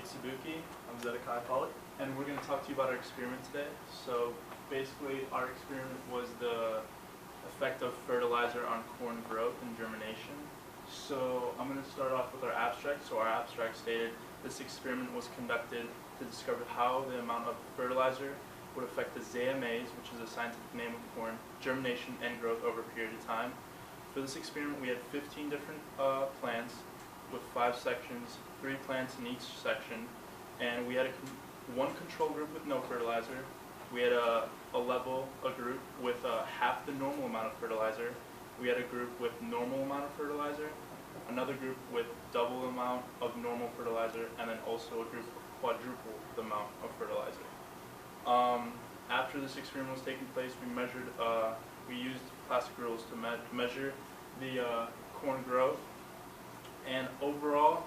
Sabuki, I'm Zedekiah Pollock. and we're going to talk to you about our experiment today. So basically our experiment was the effect of fertilizer on corn growth and germination. So I'm going to start off with our abstract. So our abstract stated this experiment was conducted to discover how the amount of fertilizer would affect the ZMAs, which is a scientific name of corn, germination and growth over a period of time. For this experiment we had 15 different plants with 5 sections, 3 plants in each section, and we had one control group with no fertilizer. We had a group with half the normal amount of fertilizer. We had a group with normal amount of fertilizer, another group with double amount of normal fertilizer, and then also a group with quadruple the amount of fertilizer. After this experiment was taking place, we used plastic rules to measure the corn growth, and overall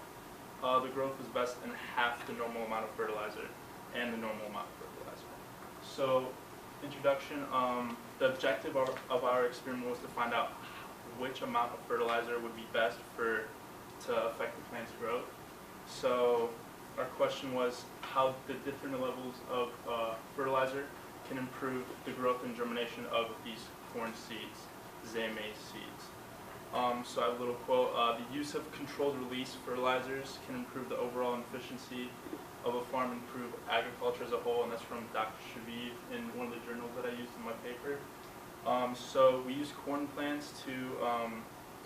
the growth was best in half the normal amount of fertilizer and the normal amount of fertilizer. So, introduction, the objective of our experiment was to find out which amount of fertilizer would be best to affect the plant's growth. So our question was how the different levels of fertilizer can improve the growth and germination of these corn seeds, ZMA seeds. So I have a little quote, the use of controlled release fertilizers can improve the overall efficiency of a farm, improve agriculture as a whole, and that's from Dr. Shaviv in one of the journals that I used in my paper. So we used corn plants to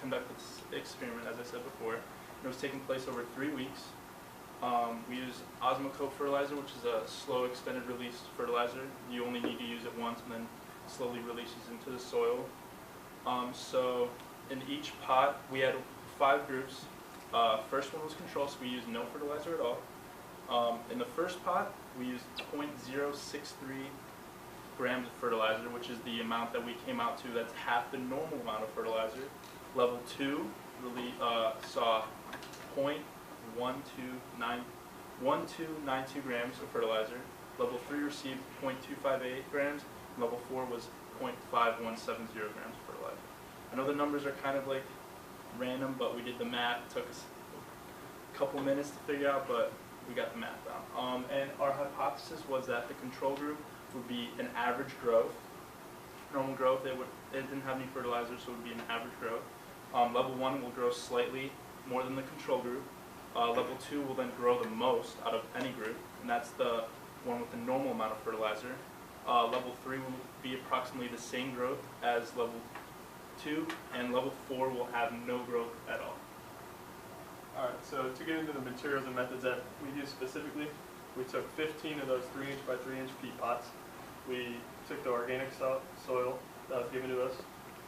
conduct this experiment, as I said before. It was taking place over 3 weeks. We used osmocote fertilizer, which is a slow extended release fertilizer. You only need to use it once and then slowly releases into the soil. So in each pot we had 5 groups. First one was control, so we used no fertilizer at all. In the first pot we used 0.063 grams of fertilizer, which is the amount that we came out to. That's half the normal amount of fertilizer. Level 2 really saw 0.1292 grams of fertilizer. Level 3 received 0.258 grams. Level 4 was 0.5170 grams of fertilizer. I know the numbers are kind of like random, but we did the math. It took us a couple minutes to figure out, but we got the math down. And our hypothesis was that the control group would be an average growth. Normal growth, it didn't have any fertilizer, so it would be an average growth. Level 1 will grow slightly more than the control group. Level 2 will then grow the most out of any group, and that's the one with the normal amount of fertilizer. Level 3 will be approximately the same growth as level 2, and level 4 will have no growth at all. Alright, so to get into the materials and methods that we used specifically, we took 15 of those 3-inch by 3-inch peat pots. We took the organic soil that was given to us,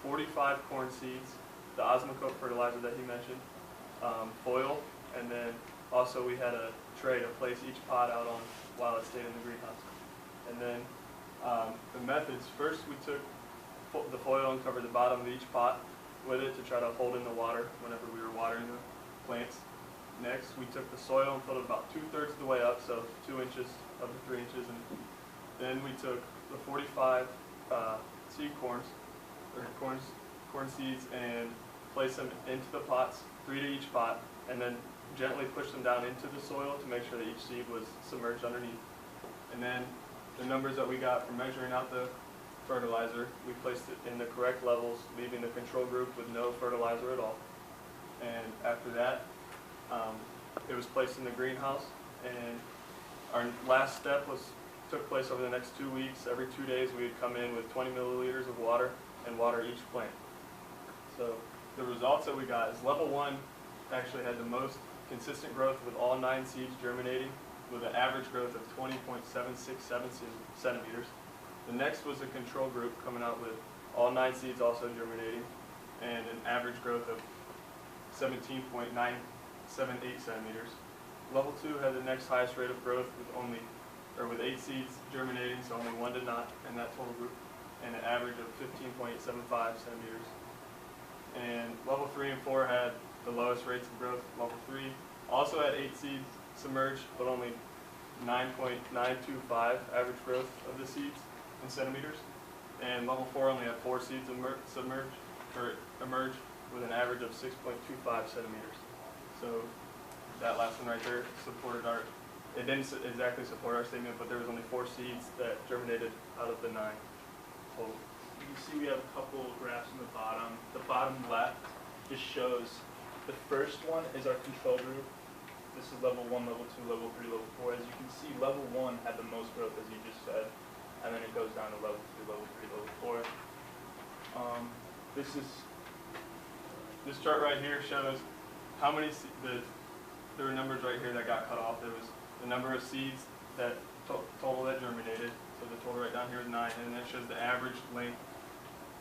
45 corn seeds, the osmocote fertilizer that he mentioned, foil, and then also we had a tray to place each pot out on while it stayed in the greenhouse. And then the methods, first we took the foil and covered the bottom of each pot with it to try to hold in the water whenever we were watering the plants. Next, we took the soil and filled it about 2/3 of the way up, so 2 inches of the 3 inches, and then we took the 45 seed corn seeds and placed them into the pots, 3 to each pot, and then gently pushed them down into the soil to make sure that each seed was submerged underneath. And then the numbers that we got from measuring out the fertilizer, we placed it in the correct levels, leaving the control group with no fertilizer at all. And after that, it was placed in the greenhouse, and our last step took place over the next 2 weeks. Every 2 days we would come in with 20 milliliters of water and water each plant. So the results that we got is level 1 actually had the most consistent growth with all 9 seeds germinating with an average growth of 20.767 centimeters. The next was a control group coming out with all 9 seeds also germinating and an average growth of 17.978 centimeters. Level 2 had the next highest rate of growth with 8 seeds germinating, so only 1 did not in that total group, and an average of 15.875 centimeters. And level 3 and 4 had the lowest rates of growth. Level 3 also had 8 seeds submerged, but only 9.925 average growth of the seeds in centimeters. And level 4 only had 4 seeds emerged with an average of 6.25 centimeters. So that last one right there supported our it didn't exactly support our statement, but there was only 4 seeds that germinated out of the 9 total. You can see we have a couple graphs in the bottom. The bottom left just shows the first one is our control group. This is level 1, level 2, level 3, level 4. As you can see, level 1 had the most growth, as you just said, and then it goes down to level 2, level 3, level 4. This chart right here shows how many there were numbers right here that got cut off. There was the number of seeds that total that germinated. So the total right down here is 9, and then it shows the average length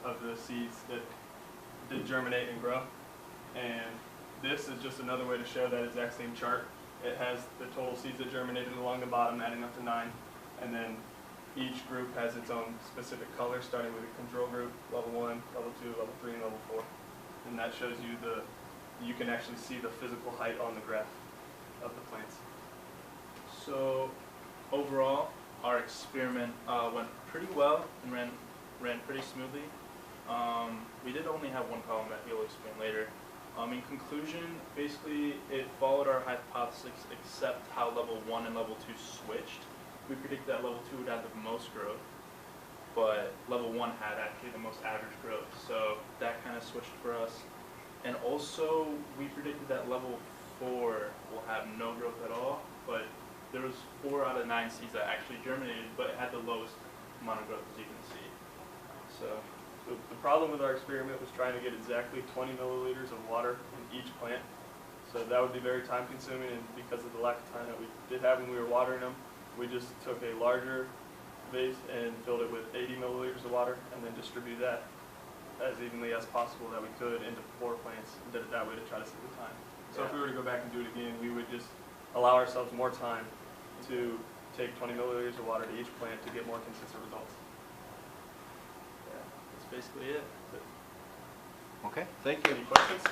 of the seeds that did germinate and grow. And this is just another way to show that exact same chart. It has the total seeds that germinated along the bottom, adding up to 9, and then each group has its own specific color, starting with the control group, level 1, level 2, level 3, and level 4. And that shows you you can actually see the physical height on the graph of the plants. So overall, our experiment went pretty well and ran pretty smoothly. We did only have one problem that he'll explain later. In conclusion, basically it followed our hypothesis except how level 1 and level 2 switched. We predicted that level 2 would have the most growth, but level 1 had actually the most average growth, so that kind of switched for us. And also, we predicted that level 4 will have no growth at all, but there was 4 out of 9 seeds that actually germinated, but it had the lowest amount of growth, as you can see. So the problem with our experiment was trying to get exactly 20 milliliters of water in each plant. So that would be very time consuming, and because of the lack of time that we did have when we were watering them, we just took a larger vase and filled it with 80 milliliters of water and then distributed that as evenly as possible that we could into 4 plants and did it that way to try to save the time. So if we were to go back and do it again, we would just allow ourselves more time to take 20 milliliters of water to each plant to get more consistent results. yeah, that's basically it. Okay, thank you. Any questions?